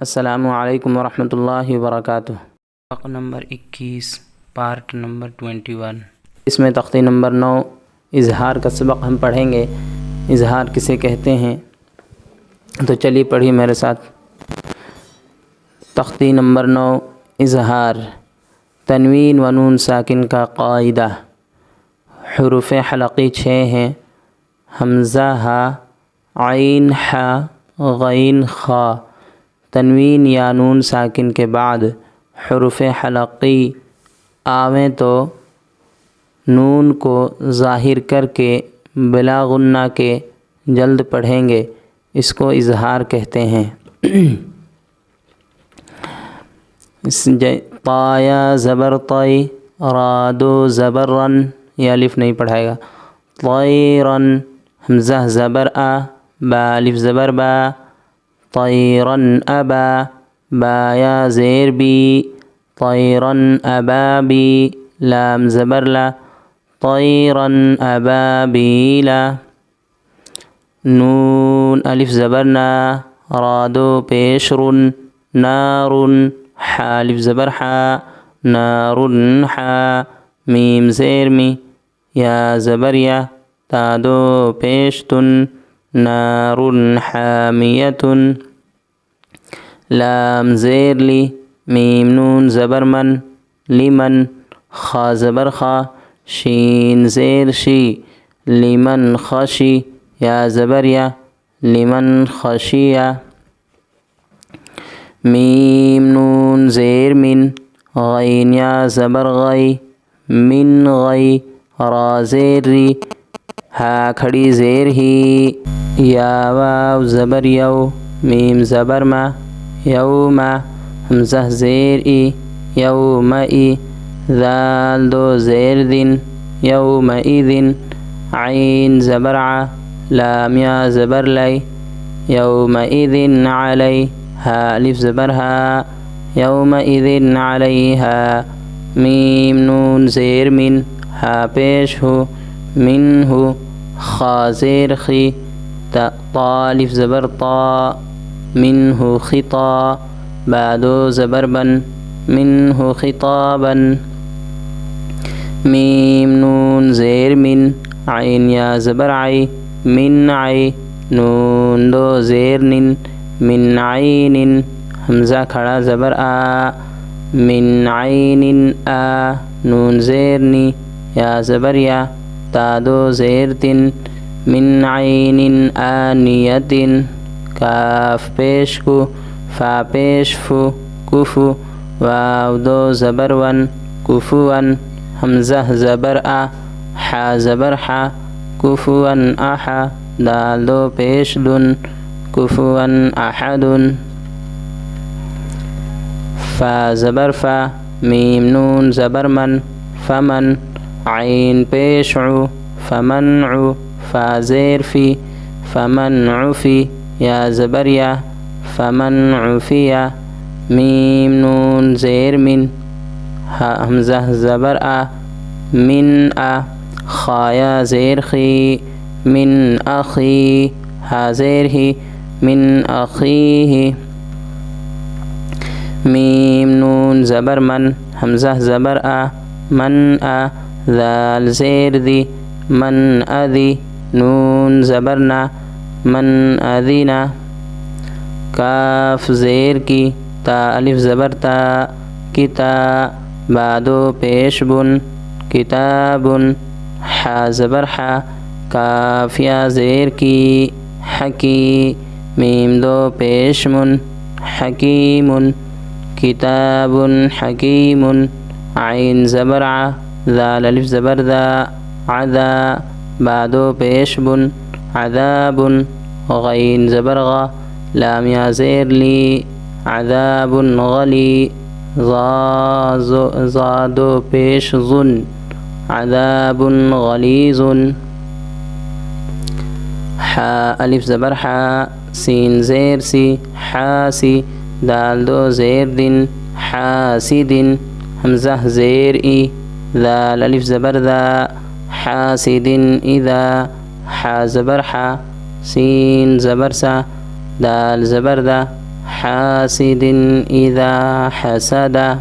अस्सलामु अलैकुम वरहमतुल्लाहि वबरकातुह। सबक नंबर 21 पार्ट नंबर 21। इसमें तख्ती नंबर 9 इजहार का सबक हम पढ़ेंगे। इजहार किसे कहते हैं, तो चलिए पढ़िए मेरे साथ। तख्ती नंबर 9 इजहार। तनवीन व नून साकिन का कायदा। हुरूफ़ हलक़ी 6 हैं। हमज़ा हा, आइन हा, गैन खा। तनवीन या नून साकिन के बाद हुरूफ़ हलक़ी आवें तो नून को ज़ाहिर करके बिला गुन्ना के जल्द पढ़ेंगे, इसको इजहार कहते हैं। ताया ज़बर तय, रादो ज़बरन, यह अलिफ नहीं पढ़ाएगा। तयरन, हमज़ा ज़बर आ, बा अलिफ ज़बर बा। तयरन अबा, बाया ज़ेर बी। तयरन अबाबी, लाम ज़बर ला। तयरन अबाबीला। नून अलिफ ज़बर ना, रादो पेशरुन, नारुन, हा अलिफ ज़बर हा, नारुन हा। मीम ज़ेर मी, या ज़बर या, तादो पेशतुन, नारुन हामियतुन। लाम ज़ेर ली, मीम नून ज़बर मन, लिमन, खा ज़बर खा। शीन ज़ेर शी, लिमन खशी, या ज़बर या, लिमन खशिया। मीम नून ज़ेर मिन, गैन या ज़बर गई, मिन गई। रा ज़ेर री, हा खड़ी ज़ेर ही, या वाव ज़बर यौ, मीम ज़बर मा, यौमा। हमज़ा ज़ेर ई, यौमई। दाल दो ज़ेर दिन, यौमइदिन। आइन ज़बर आ, लाम या ज़बर लै, यौमइदिन अलै। हा अलिफ ज़बर हा, यौमइदिन अलैहा। मीम नून ज़ेर मिन, हा पेश हो, मिनहु। खा ज़ेर खी, ता अलिफ ज़बर ता, मिनहु खिता। बादो ज़बर बन, मिनहु खिताबन। मीम नून ज़ेर मिन, आइन या ज़बर आई, मिन आई। नून दो ज़ेर निन, मिन आइनिन। हमज़ा खड़ा ज़बर आ, मिन आइनिन आ। नून ज़ेर नी, या ज़बर या, तादो ज़ेर तिन, मिन आइनिन आनियतिन। काफ पेश कु, फा पेश फु, कुफु। वाव दो ज़बर वन, कुफुवन। हमज़ा ज़बर आ, हा ज़बर हा, कुफुवन आहा। दाल दो पेश दुन, कुफुवन अहदुन। फा ज़बर फा, मीम नून ज़बर मन, फमन। आइन पेश उ, फमनउ। फा ज़ेर फी, फमनउफ़ी, या ज़बर या, फमनउफ़िया। मीम नून ज़ेर मिन, हमज़ा ज़बर आ, मिन आ। खाया ज़ेर खी, मिन अखी। हा ज़ेर ही, मिन अखीही। मीम नून ज़बर मन, हमज़ा ज़बर आ, मन आ। दाल ज़ेर दी, मन अदी। नून ज़बर ना, मन अदीना। काफ ज़ेर की, ता अलिफ ज़बर ता, किता। बादो पेश बुन, किताबुन। हा ज़बर हा, काफ या ज़ेर की, हकी। मीम दो पेश मुन, हकीमुन। किताबुन हकीमुन। आइन ज़बर आ, दाल अलिफ ज़बर दा, अदा। बादो पेश बुन, अदाबुन। गैन ज़बर गा, लाम या ज़ेर ली, अदाबुन गली। ज़ादो पेश ज़ुन, अदाबुन गलीज़ुन। हा अलिफ ज़बर हा, सीन ज़ेर सी, हासी। दाल दो ज़ेर दिन, हासिदिन। हमज़ा ज़ेर ई, दाल अलिफ ज़बर दा, हासिदिन इदा। हा ज़बर हा, सीन ज़बर सा, दाल ज़बर दा, حاسد إذا حسد